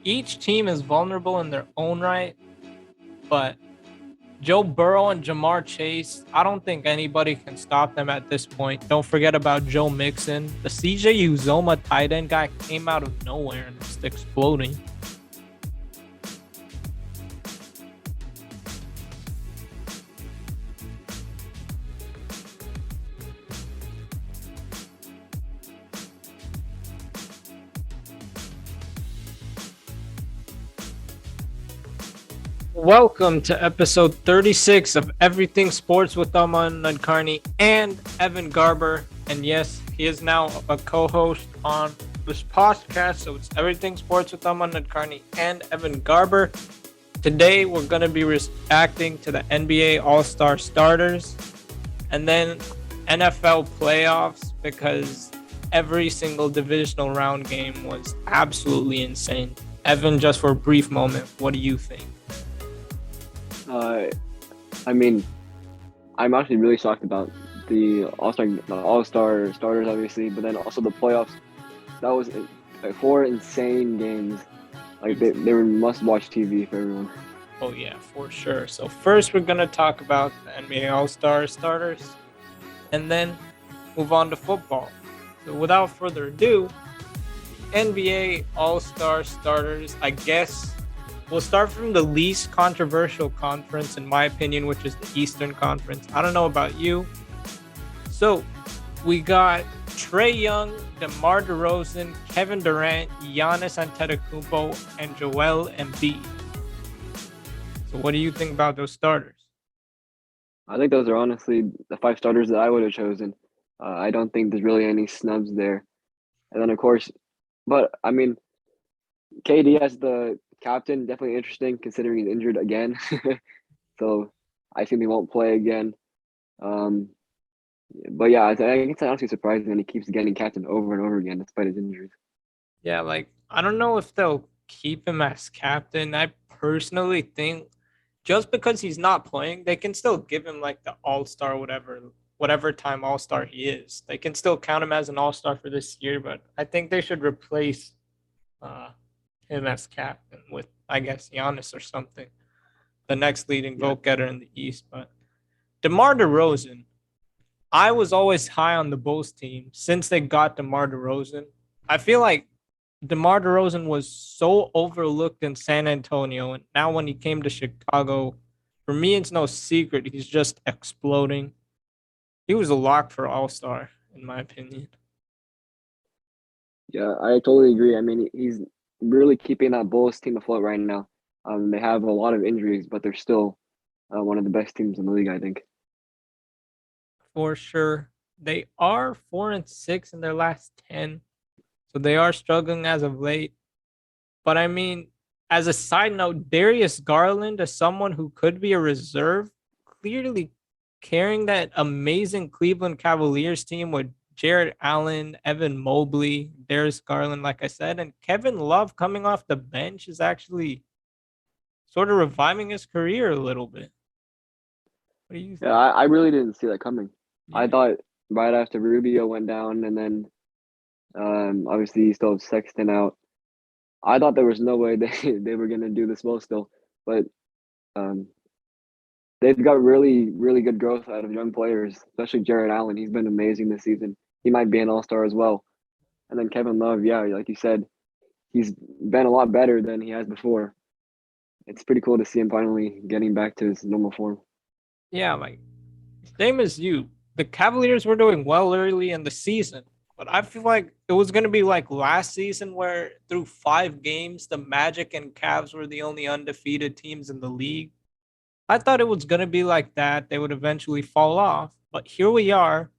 each team is vulnerable in their own right, but Joe Burrow and JaMarr Chase, I don't think anybody can stop them at this point. Don't forget about Joe Mixon. The CJ Uzoma tight end guy came out of nowhere and just exploding. Welcome to episode 36 of Everything Sports with Aman, NADKARNI, and Evan Garber. And yes, he is now a co-host on this podcast. So it's Everything Sports with Aman, NADKARNI, and Evan Garber. Today, we're going to be reacting to the NBA All-Star starters and then NFL playoffs because every single divisional round game was absolutely insane. Evan, just for a brief moment, what do you think? I mean, I'm actually really shocked about the All-Star starters, obviously, but then also the playoffs. That was four insane games. Like they were must-watch TV for everyone. Oh yeah, for sure. So first we're gonna talk about the NBA All-Star starters, and then move on to football. So without further ado, NBA All-Star starters, I guess. We'll start from the least controversial conference, in my opinion, which is the Eastern Conference. I don't know about you. So, we got Trae Young, DeMar DeRozan, Kevin Durant, Giannis Antetokounmpo, and Joel Embiid. So, what do you think about those starters? I think those are honestly the five starters that I would have chosen. I don't think there's really any snubs there. And then, of course, but I mean, KD as the captain, definitely interesting considering he's injured again. So I think he won't play again. Um, but yeah, I think it's honestly surprising that he keeps getting captain over and over again despite his injuries. Yeah, like, I don't know if they'll keep him as captain. I personally think just because he's not playing, they can still give him like the all-star, whatever time all-star he is. They can still count him as an all-star for this year, but I think they should replace uh, him as captain with, I guess, Giannis or something, the next leading Yeah, vote getter in the East. But DeMar DeRozan, I was always high on the Bulls team since they got DeMar DeRozan. I feel like DeMar DeRozan was so overlooked in San Antonio, and now when he came to Chicago, for me, it's no secret he's just exploding. He was a lock for All Star, in my opinion. yeah, I totally agree. I mean, he's really keeping that Bulls team afloat right now. They have a lot of injuries, but they're still one of the best teams in the league, I think. For sure. They are 4-6 in their last 10. So they are struggling as of late. But I mean, as a side note, Darius Garland, as someone who could be a reserve, clearly carrying that amazing Cleveland Cavaliers team with Jared Allen, Evan Mobley, Darius Garland, like I said, and Kevin Love coming off the bench is actually sort of reviving his career a little bit. What do you Yeah, think? I really didn't see that coming. I Yeah. thought right after Rubio went down, and then obviously you still have Sexton out. I thought there was no way they were gonna do this well still, but um, they've got really good growth out of young players, especially Jared Allen. He's been amazing this season. He might be an all-star as well. And then Kevin Love, yeah, like you said, he's been a lot better than he has before. It's pretty cool to see him finally getting back to his normal form. Yeah, like same as you. The Cavaliers were doing well early in the season, but I feel like it was going to be like last season where through 5 games, the Magic and Cavs were the only undefeated teams in the league. I thought it was going to be like that. They would eventually fall off. But here we are,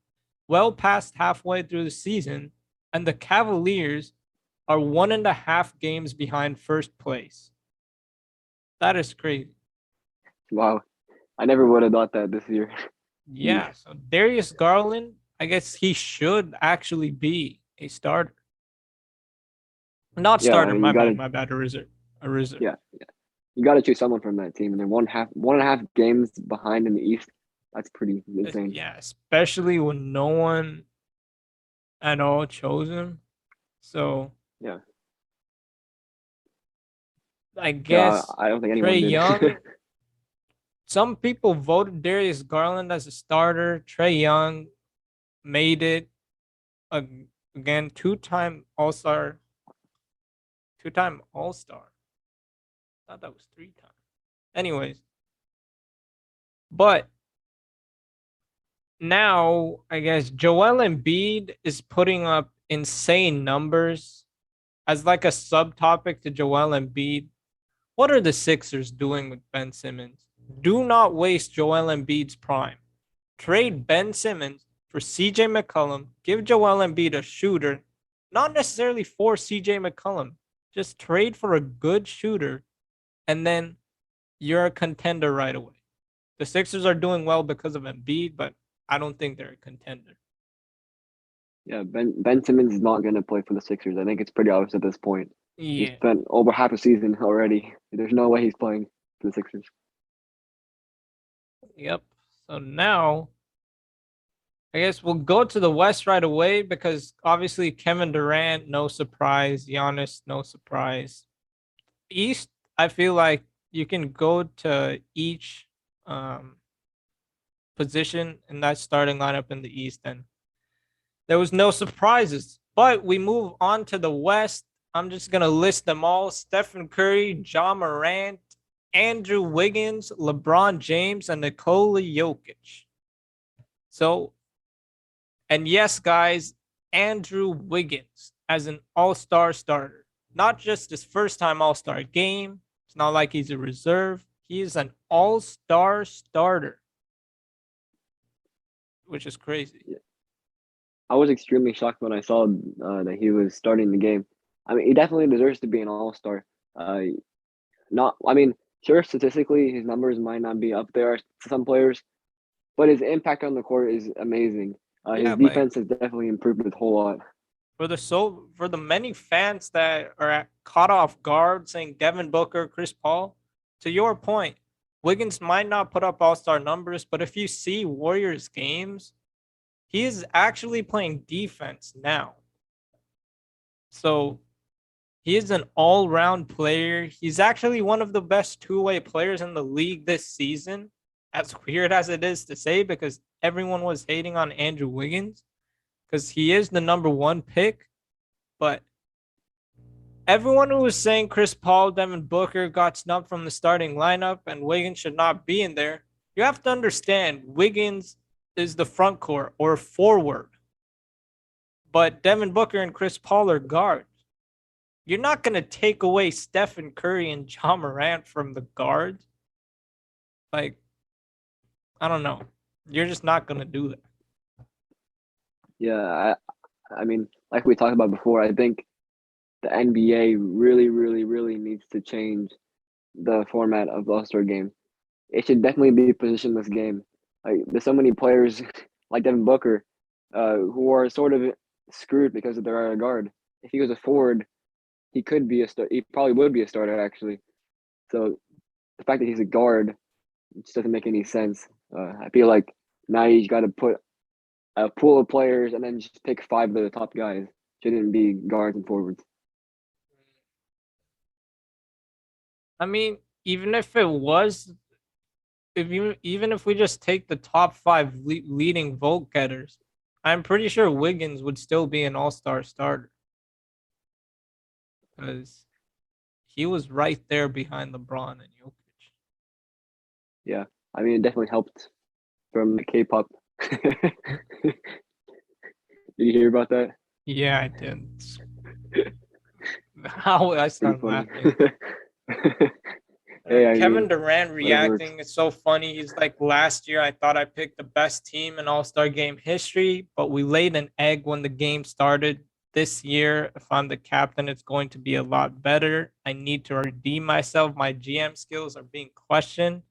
well past halfway through the season, and the Cavaliers are 1.5 games behind first place. That is crazy. Wow, I never would have thought that this year. Jeez. Yeah, so Darius Garland, I guess he should actually be a starter. Not Yeah, I starter, mean you gotta my bad, a reserve. A reserve. yeah, you gotta choose someone from that team, and they're 1.5 games behind in the East. That's pretty insane. Yeah, especially when no one at all chose him. So Yeah. I Yeah, guess I don't think Trey anyone did. Young. Some people voted Darius Garland as a starter. Trey Young made it again, two-time All Star, two-time All Star. I thought that was three times. Anyways, but now I guess Joel Embiid is putting up insane numbers as like a subtopic to Joel Embiid. What are the Sixers doing with Ben Simmons? Do not waste Joel Embiid's prime. Trade Ben Simmons for CJ McCollum. Give Joel Embiid a shooter, not necessarily for CJ McCollum. Just trade for a good shooter, and then you're a contender right away. The Sixers are doing well because of Embiid, but I don't think they're a contender. Yeah, Ben Simmons is not going to play for the Sixers. I think it's pretty obvious at this point. He Yeah. spent over half a season already. There's no way he's playing for the Sixers. Yep. So now I guess we'll go to the West right away because obviously Kevin Durant, no surprise. Giannis, no surprise. East, I feel like you can go to each um, position in that starting lineup in the East, and there was no surprises. But we move on to the West. I'm just gonna list them all: Stephen Curry, JaMarr, Andrew Wiggins, LeBron James, and Nikola Jokic. So, and yes, guys, Andrew Wiggins as an all-star starter. Not just his first time all-star game. It's not like he's a reserve. He is an all-star starter, which is crazy. I was extremely shocked when I saw that he was starting the game. I mean, he definitely deserves to be an all-star. Not, I mean, sure, statistically, his numbers might not be up there to some players, but his impact on the court is amazing. His Yeah, like defense has definitely improved a whole lot. for the many fans that are caught off guard saying Devin Booker, Chris Paul, to your point, Wiggins might not put up all-star numbers, but if you see Warriors games, he is actually playing defense now. So he is an all-round player. He's actually one of the best two-way players in the league this season. As weird as it is to say, because everyone was hating on Andrew Wiggins, because he is the number one pick. But everyone who was saying Chris Paul, Devin Booker got snubbed from the starting lineup and Wiggins should not be in there, you have to understand Wiggins is the front court or forward. But Devin Booker and Chris Paul are guards. You're not going to take away Stephen Curry and JaMarr from the guards. Like, I don't know. You're just not going to do that. Yeah, I mean, like we talked about before, I think the NBA really, really, really needs to change the format of the All-Star game. It should definitely be a positionless game. Like there's so many players like Devin Booker, who are sort of screwed because they're a guard. If he was a forward, he could be a star. He probably would be a starter actually. So the fact that he's a guard just doesn't make any sense. I feel like now you got to put a pool of players and then just pick five of the top guys. Shouldn't be guards and forwards. I mean, even if it was, even if we just take the top five leading vote getters, I'm pretty sure Wiggins would still be an all-star starter because he was right there behind LeBron and Jokic. Yeah, I mean, it definitely helped from the K-pop. Did you hear about that? Yeah, I did. How I Pretty started funny. laughing. Hey, I Kevin mean, Durant whatever works. reacting is so funny. He's like, last year I thought I picked the best team in All Star game history, but we laid an egg when the game started. This year, if I'm the captain, it's going to be a lot better. I need to redeem myself. My GM skills are being questioned.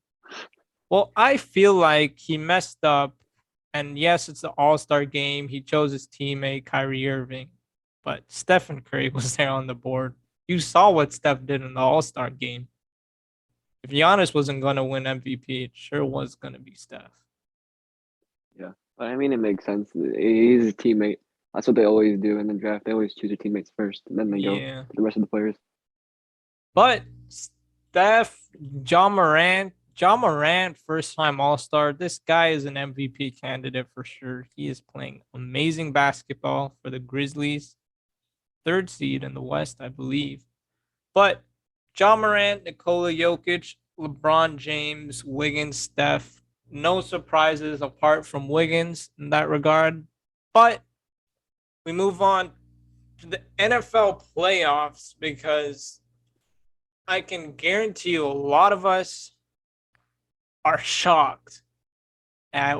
Well, I feel like he messed up. And yes, it's the All Star game. He chose his teammate, Kyrie Irving, but Stephen Curry was there on the board. You saw what Steph did in the All Star game. If Giannis wasn't going to win MVP, it sure was going to be Steph. Yeah, but I mean, it makes sense. He's a teammate. That's what they always do in the draft. They always choose their teammates first, and then they go Yeah. to the rest of the players. But Steph, JaMarr, first time All Star. This guy is an MVP candidate for sure. He is playing amazing basketball for the Grizzlies, third seed in the West, I believe. But JaMarr, Nikola Jokic, LeBron James, Wiggins, Steph. No surprises apart from Wiggins in that regard. But we move on to the NFL playoffs because I can guarantee you a lot of us are shocked at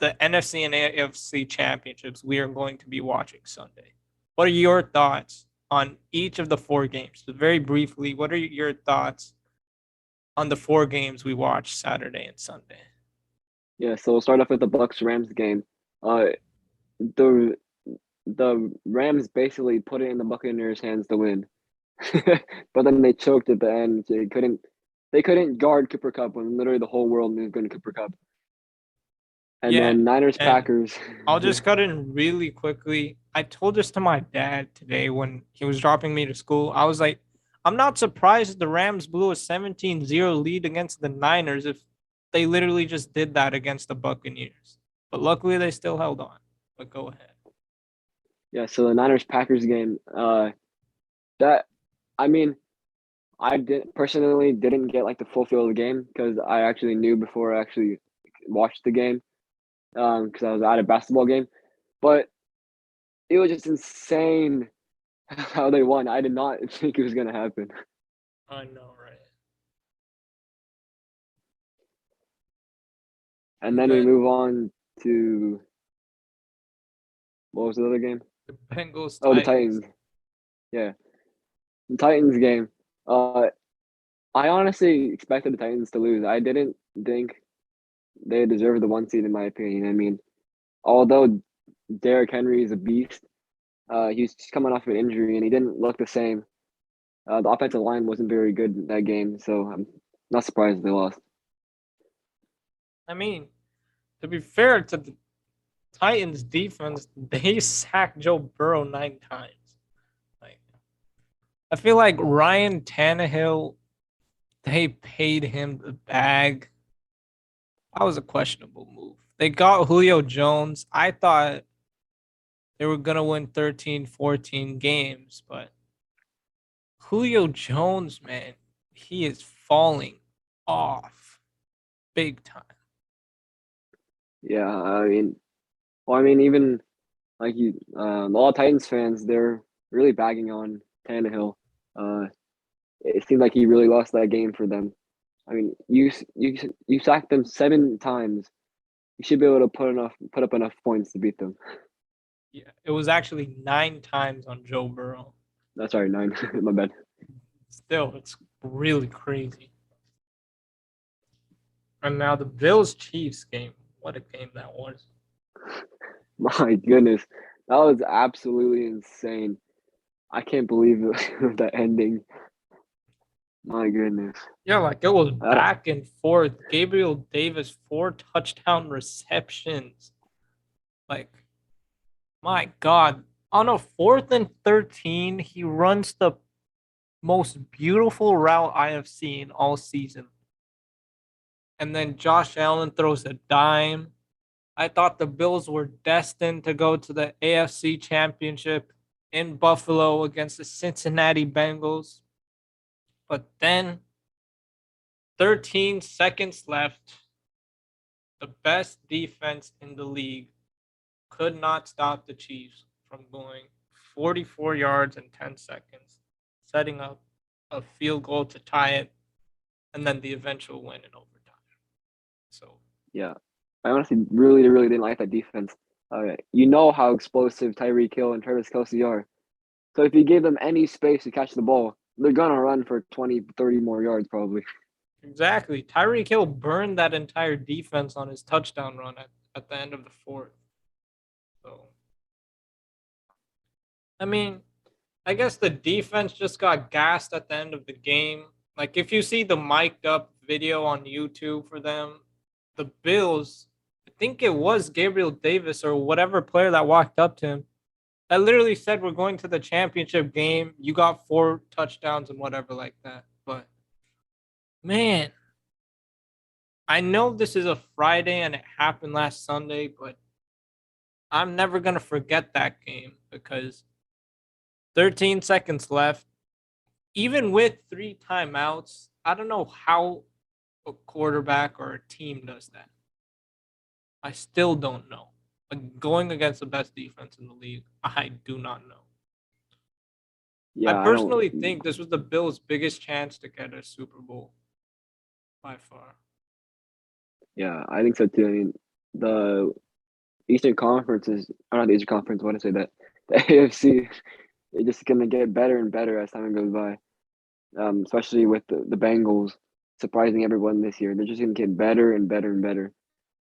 the NFC and AFC championships we are going to be watching Sunday. What are your thoughts on each of the four games? So very briefly, what are your thoughts on the four games we watched Saturday and Sunday? Yeah, so we'll start off with the Bucks Rams game. Uh, the the Rams basically put it in the Buccaneers' hands to win, but then they choked at the end. They couldn't guard Cooper Cup when literally the whole world knew going to Cooper Cup. And Yeah, then Niners and Packers. I'll just cut in really quickly. I told this to my dad today when he was dropping me to school. I was like, I'm not surprised the Rams blew a 17-0 lead against the Niners if they literally just did that against the Buccaneers. But luckily they still held on. But go ahead. Yeah, so the Niners Packers game. That I mean, I didn't get like the full feel of the game because I actually knew before I actually watched the game. Because I was at a basketball game, but it was just insane how they won. I did not think it was gonna happen. I know, right? And And then we then move on to what was the other game? the Bengals Oh, the Titans. Titans. Yeah, the Titans game. I honestly expected the Titans to lose. I didn't think they deserved the one seed in my opinion. I mean, although Derrick Henry is a beast, he's just coming off an injury and he didn't look the same. The offensive line wasn't very good in that game, so I'm not surprised they lost. I mean, to be fair to the Titans defense, they sacked Joe Burrow 9 times. Like, I feel like Ryan Tannehill, they paid him the bag. That was a questionable move. They got Julio Jones. I thought they were going to win 13, 14 games, but Julio Jones, man, he is falling off big time. Yeah, even like a lot of Titans fans, they're really bagging on Tannehill. Uh, it seemed like he really lost that game for them. I mean, you sacked them 7 times. You should be able to put up enough points to beat them. Yeah, it was actually 9 times on Joe Burrow. That's right, 9. My bad. Still, it's really crazy. And now the Bills Chiefs game. What a game that was. My goodness, that was absolutely insane. I can't believe the ending. My goodness. Yeah, like it was I don't, back and forth. Gabriel Davis, 4 touchdown receptions. Like, my God. On a 4th and 13, he runs the most beautiful route I have seen all season. And then Josh Allen throws a dime. I thought the Bills were destined to go to the AFC Championship in Buffalo against the Cincinnati Bengals. But then 13 seconds left. The best defense in the league could not stop the Chiefs from going 44 yards in 10 seconds, setting up a field goal to tie it, and then the eventual win in overtime. So, yeah. I honestly really didn't like that defense. You know how explosive Tyreek Hill and Travis Kelce are. So if you give them any space to catch the ball, they're gonna run for 20, 30 more yards probably. exactly. Tyreek Hill burned that entire defense on his touchdown run at the end of the fourth. So, I mean, I guess the defense just got gassed at the end of the game. Like, if you see the mic'd up video on YouTube for them, the Bills, I think it was Gabriel Davis or whatever player that walked up to him, that literally said, "We're going to the championship game. You got 4 touchdowns and whatever like that." But Man, I know this is a Friday and it happened last Sunday, but I'm never going to forget that game because 13 seconds left, even with 3 timeouts. I don't know how a quarterback or a team does that. I still don't know. Like, going against the best defense in the league, I do not know. I Yeah, I don't. personally think this was the Bills' biggest chance to get a Super Bowl by far. Yeah, I think so too. I mean, the Eastern Conference is, or not the Eastern Conference. What to say that the AFC is just gonna get better and better as time goes by. Especially with the Bengals surprising everyone this year. They're just gonna get better and better and better.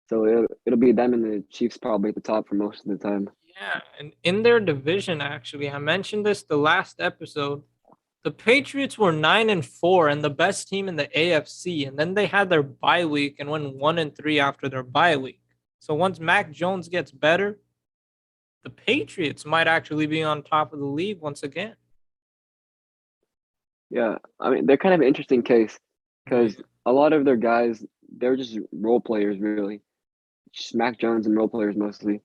So it'll be them and the Chiefs probably at the top for most of the time. Yeah, and in their division, actually, I mentioned this the last episode. The Patriots were 9-4 and the best team in the AFC, and then they had their bye week and went 1-3 after their bye week. So once Mac Jones gets better, the Patriots might actually be on top of the league once again. Yeah, I mean they're kind of an interesting case because a lot of their guys they're just role players really, just Mac Jones and role players mostly.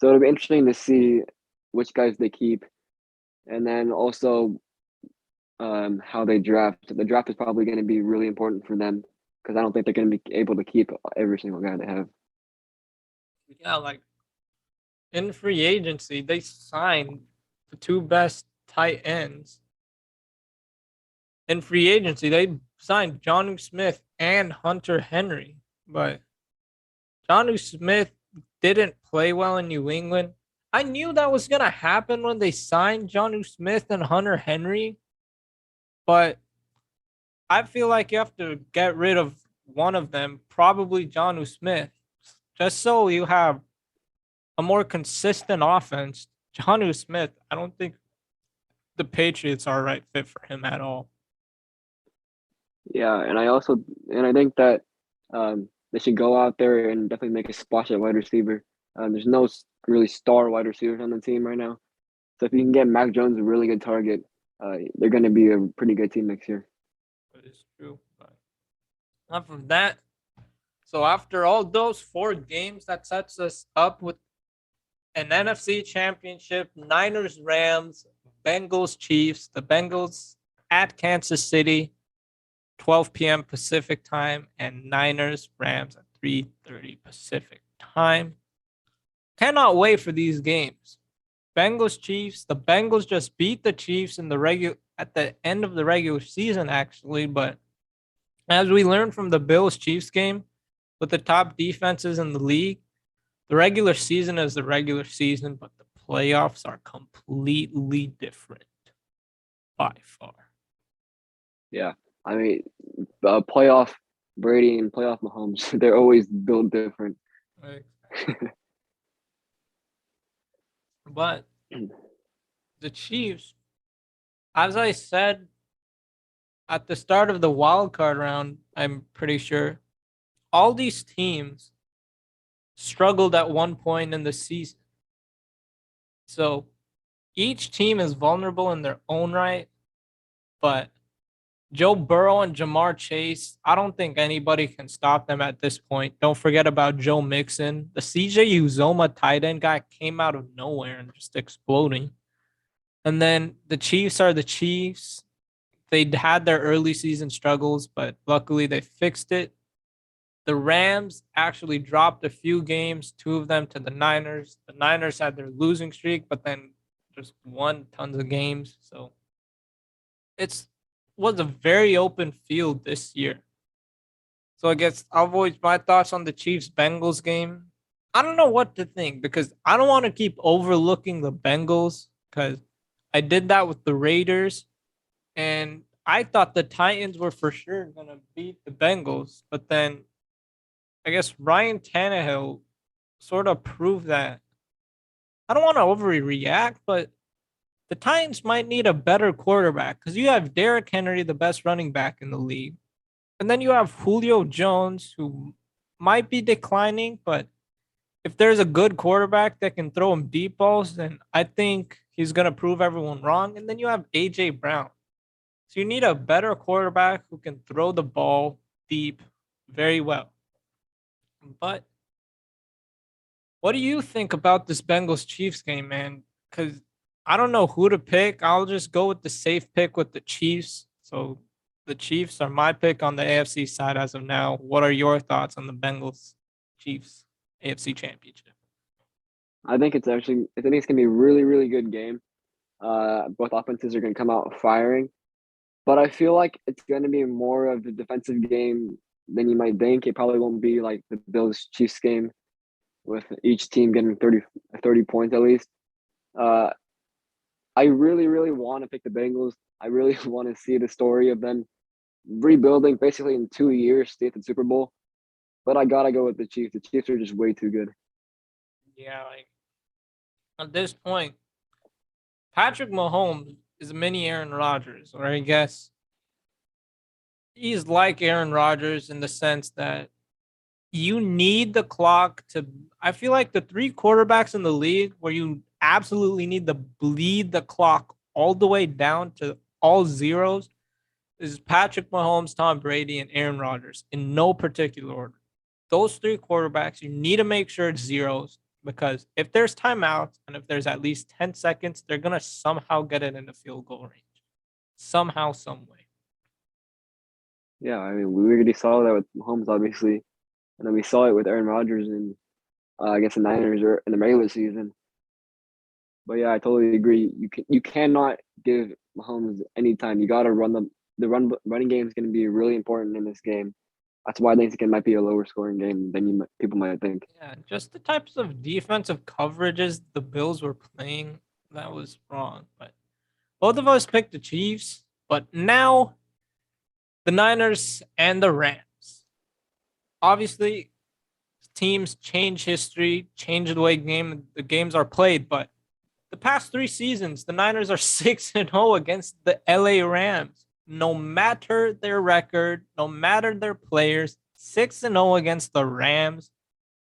So it'll be interesting to see which guys they keep, and then also how they draft. The draft is probably going to be really important for them because I don't think they're going to be able to keep every single guy they have. Yeah, like in free agency, they signed the two best tight ends. In free agency, they signed Johnny Smith and Hunter Henry, but Johnny Smith didn't play well in New England. I knew that was gonna happen when they signed Johnny Smith and Hunter Henry, but I feel like you have to get rid of one of them, probably Johnny Smith, just so you have a more consistent offense. Johnny Smith, I don't think the Patriots are a right fit for him at all. Yeah, and I think that they should go out there and definitely make a splash at wide receiver. There's no really star wide receivers on the team right now, so if you can get Mac Jones a really good target, they're going to be a pretty good team next year. That is true. But enough of that. So after all those 4 games, that sets us up with an NFC championship, Niners, Rams, Bengals, Chiefs. The Bengals at Kansas City, 12 p.m. Pacific time, and Niners, Rams at 3:30 Pacific time. Cannot wait for these games. Bengals, Chiefs. The Bengals just beat the Chiefs in the regular at the end of the regular season, actually. But as we learned from the Bills Chiefs game, with the top defenses in the league, the regular season is the regular season, but the playoffs are completely different by far. Yeah, I mean, playoff Brady and playoff Mahomes, they're always built different. Right. But the Chiefs, as I said at the start of the wild card round, I'm pretty sure all these teams struggled at one point in the season. So each team is vulnerable in their own right, but Joe Burrow and JaMarr Chase, I don't think anybody can stop them at this point. Don't forget about Joe Mixon. The CJ Uzoma tight end guy came out of nowhere and just exploding. And then the Chiefs are the Chiefs. They had their early season struggles, but luckily they fixed it. The Rams actually dropped a few games, 2 of them to the Niners. The Niners had their losing streak, but then just won tons of games. So it's was a very open field this year. So I guess I'll voice my thoughts on the Chiefs Bengals game. I don't know what to think because I don't want to keep overlooking the Bengals because I did that with the Raiders and I thought the Titans were for sure going to beat the Bengals. But then I guess Ryan Tannehill sort of proved that. I don't want to overreact, but the Titans might need a better quarterback because you have Derrick Henry, the best running back in the league. And then you have Julio Jones, who might be declining, but if there's a good quarterback that can throw him deep balls, then I think he's going to prove everyone wrong. And then you have A.J. Brown. So you need a better quarterback who can throw the ball deep very well. But what do you think about this Bengals Chiefs game, man? Because I don't know who to pick. I'll just go with the safe pick with the Chiefs. So the Chiefs are my pick on the AFC side as of now. What are your thoughts on the Bengals Chiefs AFC Championship? I think it's actually. I think it's gonna be a really, really good game. Both offenses are gonna come out firing, but I feel like it's gonna be more of a defensive game than you might think. It probably won't be like the Bills Chiefs game with each team getting 30 points at least. Uh, I really, really want to pick the Bengals. I really want to see the story of them rebuilding basically in 2 years, stay at the Super Bowl. But I gotta go with the Chiefs. The Chiefs are just way too good. Yeah, like at this point, Patrick Mahomes is a mini Aaron Rodgers, or I guess he's like Aaron Rodgers in the sense that you need the clock to. I feel like the three quarterbacks in the league where you absolutely need to bleed the clock all the way down to all zeros is Patrick Mahomes, Tom Brady, and Aaron Rodgers in no particular order. Those three quarterbacks, you need to make sure it's zeros because if there's timeouts and if there's at least 10 seconds, they're going to somehow get it in the field goal range. Somehow, some way. Yeah, I mean, we already saw that with Mahomes, obviously, and then we saw it with Aaron Rodgers and against the Niners or in the regular season. But yeah, I totally agree. You cannot give Mahomes any time. You got to run the running game is going to be really important in this game. That's why I think it might be a lower scoring game than people might think. Yeah, just the types of defensive coverages the Bills were playing, that was wrong. But both of us picked the Chiefs, but now the Niners and the Rams. Obviously, teams change history, change the way the games are played, but the past 3 seasons, the Niners are 6-0 against the LA Rams. No matter their record, no matter their players, 6-0 against the Rams.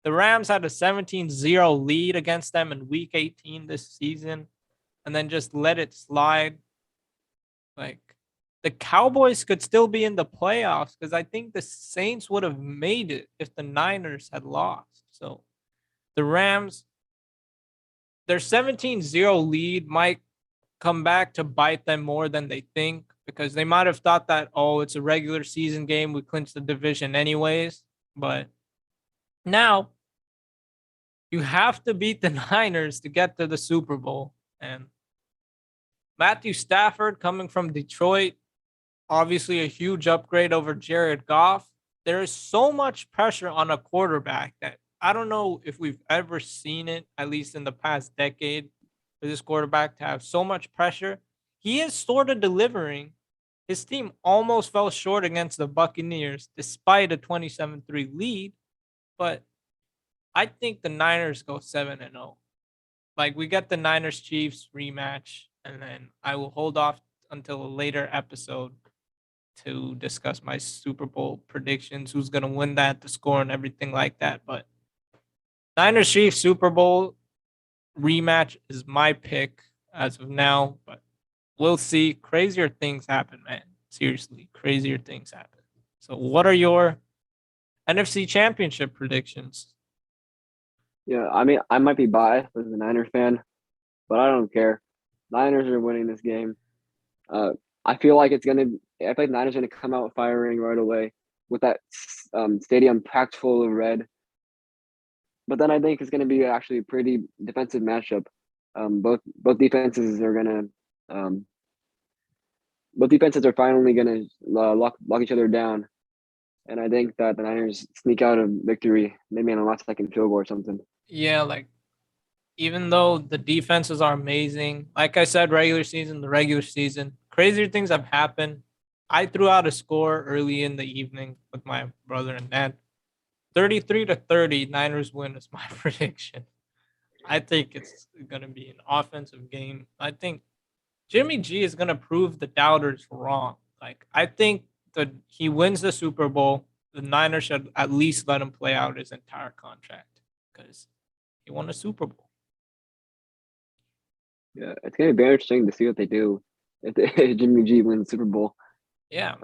The Rams had a 17-0 lead against them in week 18 this season and then just let it slide. Like the Cowboys could still be in the playoffs because I think the Saints would have made it if the Niners had lost. So the Rams, their 17-0 lead might come back to bite them more than they think because they might have thought that, oh, it's a regular season game. We clinched the division anyways. But now you have to beat the Niners to get to the Super Bowl. And Matthew Stafford coming from Detroit, obviously a huge upgrade over Jared Goff. There is so much pressure on a quarterback that I don't know if we've ever seen it, at least in the past decade, for this quarterback to have so much pressure. He is sort of delivering. His team almost fell short against the Buccaneers despite a 27-3 lead, but I think the Niners go 7-0. Like we get the Niners Chiefs rematch, and then I will hold off until a later episode to discuss my Super Bowl predictions, who's gonna win that, the score, and everything like that. But Niners Chiefs Super Bowl rematch is my pick as of now, but we'll see. Crazier things happen, man. Seriously, crazier things happen. So, what are your NFC Championship predictions? Yeah, I mean, I might be biased as a Niner fan, but I don't care. Niners are winning this game. I feel like it's gonna. I feel like Niners are gonna come out firing right away with that stadium packed full of red. But then I think it's gonna be actually a pretty defensive matchup. Both defenses are gonna um, both defenses are finally gonna lock each other down, and I think that the Niners sneak out a victory, maybe on a last second field goal or something. Yeah, like even though the defenses are amazing, like I said, the regular season, crazier things have happened. I threw out a score early in the evening with my brother and dad. 33-30, Niners win is my prediction. I think it's going to be an offensive game. I think Jimmy G is going to prove the doubters wrong. Like, I think that he wins the Super Bowl. The Niners should at least let him play out his entire contract because he won a Super Bowl. Yeah, it's gonna be very interesting to see what they do if Jimmy G wins the Super Bowl. Yeah,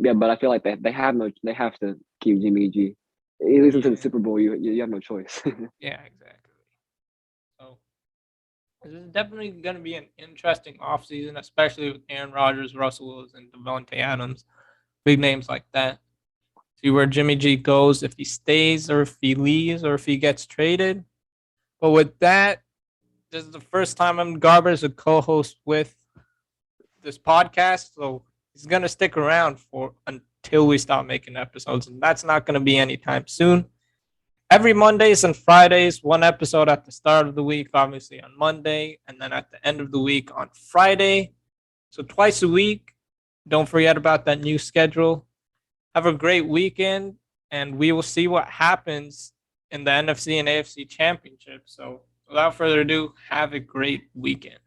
Yeah, but I feel like they have to keep Jimmy G. At least into the yeah, Super Bowl, you have no choice. yeah, exactly. So this is definitely going to be an interesting offseason, especially with Aaron Rodgers, Russell Wilson, Devontae Adams, big names like that. See where Jimmy G goes, if he stays or if he leaves or if he gets traded. But with that, this is the first time Garber is a co-host with this podcast, so he's gonna stick around for until we stop making episodes, and that's not gonna be anytime soon. Every Mondays and Fridays, one episode at the start of the week, obviously on Monday, and then at the end of the week on Friday. So twice a week. Don't forget about that new schedule. Have a great weekend, and we will see what happens in the NFC and AFC championship. So without further ado, have a great weekend.